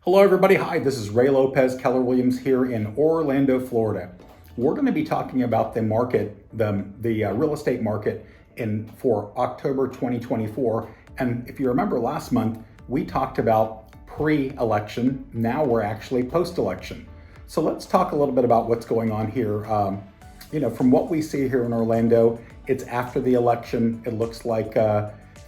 Hello everybody, hi, this is Ray Lopez, Keller Williams here in Orlando, Florida. We're going to be talking about the market, the real estate market for October 2024. And if you remember last month, we talked about pre-election. Now we're actually post-election. So let's talk a little bit about what's going on here. From what we see here in Orlando, it's after the election. It looks like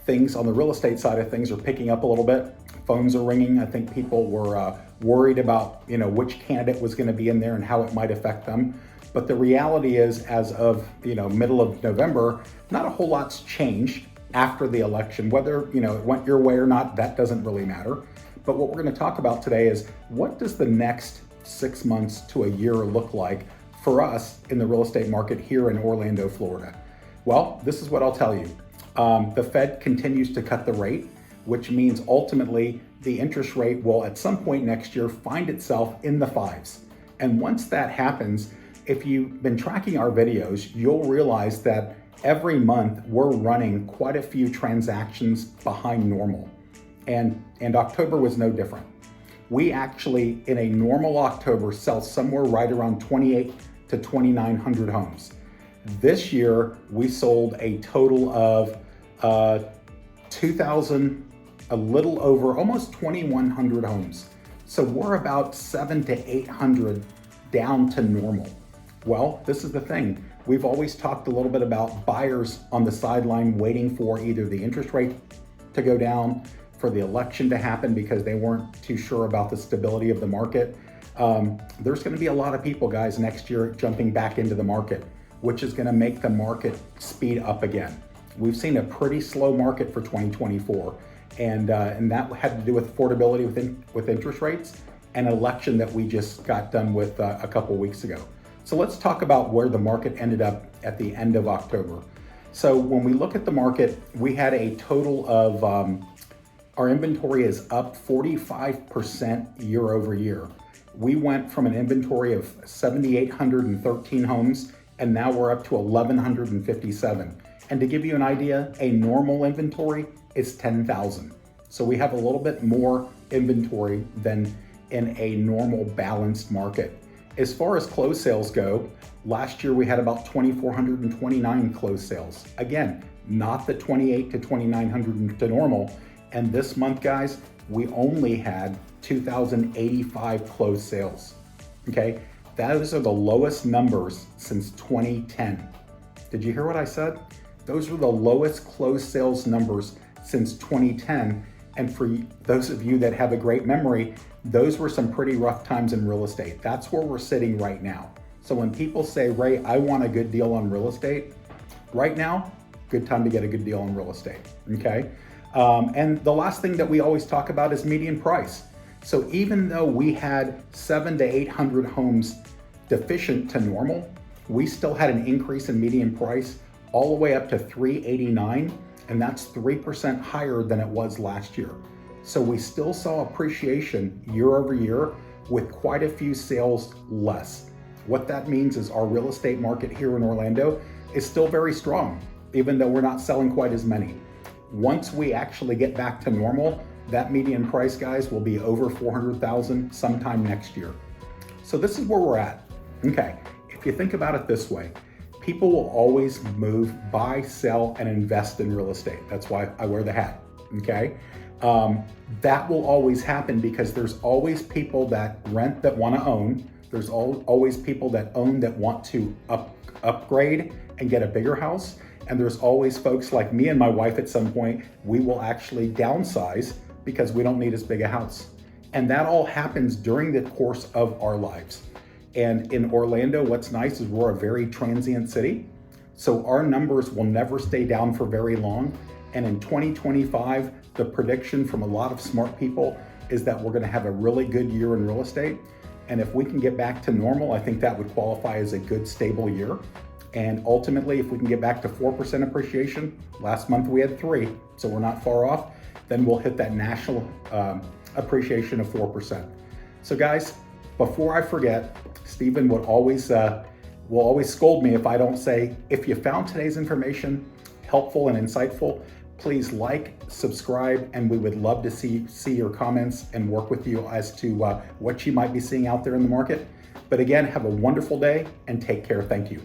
things on the real estate side of things are picking up a little bit. Phones are ringing. I think people were worried about, which candidate was going to be in there and how it might affect them. But the reality is, as of, middle of November, not a whole lot's changed after the election. Whether, it went your way or not, that doesn't really matter. But what we're going to talk about today is, what does the next 6 months to a year look like for us in the real estate market here in Orlando, Florida? Well, this is what I'll tell you. The Fed continues to cut the rate, which means ultimately the interest rate will at some point next year find itself in the fives. And once that happens, if you've been tracking our videos, you'll realize that every month we're running quite a few transactions behind normal. And October was no different. We actually, in a normal October, sell somewhere right around 2,800 to 2,900 homes. This year, we sold a total of 2,000, a little over almost 2,100 homes. So we're about 700 to 800 down to normal. Well, this is the thing. We've always talked a little bit about buyers on the sideline waiting for either the interest rate to go down, for the election to happen because they weren't too sure about the stability of the market. There's going to be a lot of people, guys, next year jumping back into the market, which is going to make the market speed up again. We've seen a pretty slow market for 2024, and that had to do with affordability with interest rates and an election that we just got done with a couple weeks ago. So let's talk about where the market ended up at the end of October. So when we look at the market, we had a total of, our inventory is up 45% year over year. We went from an inventory of 7,813 homes, and now we're up to 1,157. And to give you an idea, a normal inventory is 10,000. So we have a little bit more inventory than in a normal balanced market. As far as closed sales go, last year we had about 2,429 closed sales. Again, not the 2,800 to 2,900 to normal. And this month, guys, we only had 2,085 closed sales. Okay, those are the lowest numbers since 2010. Did you hear what I said? Those were the lowest closed sales numbers since 2010. And for those of you that have a great memory, those were some pretty rough times in real estate. That's where we're sitting right now. So when people say, Ray, I want a good deal on real estate, right now, good time to get a good deal on real estate, okay? And the last thing that we always talk about is median price. So even though we had 700 to 800 homes deficient to normal, we still had an increase in median price all the way up to 389, and that's 3% higher than it was last year. So we still saw appreciation year over year with quite a few sales less. What that means is our real estate market here in Orlando is still very strong, even though we're not selling quite as many. Once we actually get back to normal, that median price, guys, will be over 400,000 sometime next year. So this is where we're at. Okay, if you think about it this way, people will always move, buy, sell, and invest in real estate. That's why I wear the hat, okay? That will always happen because there's always people that rent that want to own. There's always people that own that want to upgrade and get a bigger house. And there's always folks like me and my wife at some point, we will actually downsize because we don't need as big a house. And that all happens during the course of our lives. And in Orlando, what's nice is we're a very transient city. So our numbers will never stay down for very long. And in 2025, the prediction from a lot of smart people is that we're gonna have a really good year in real estate. And if we can get back to normal, I think that would qualify as a good, stable year. And ultimately, if we can get back to 4% appreciation, last month we had 3, so we're not far off, then we'll hit that national appreciation of 4%. So guys, before I forget, Stephen will always scold me if I don't say, if you found today's information helpful and insightful, Please like, subscribe, and we would love to see your comments and work with you as to what you might be seeing out there in the market. But again, have a wonderful day and take care. Thank you.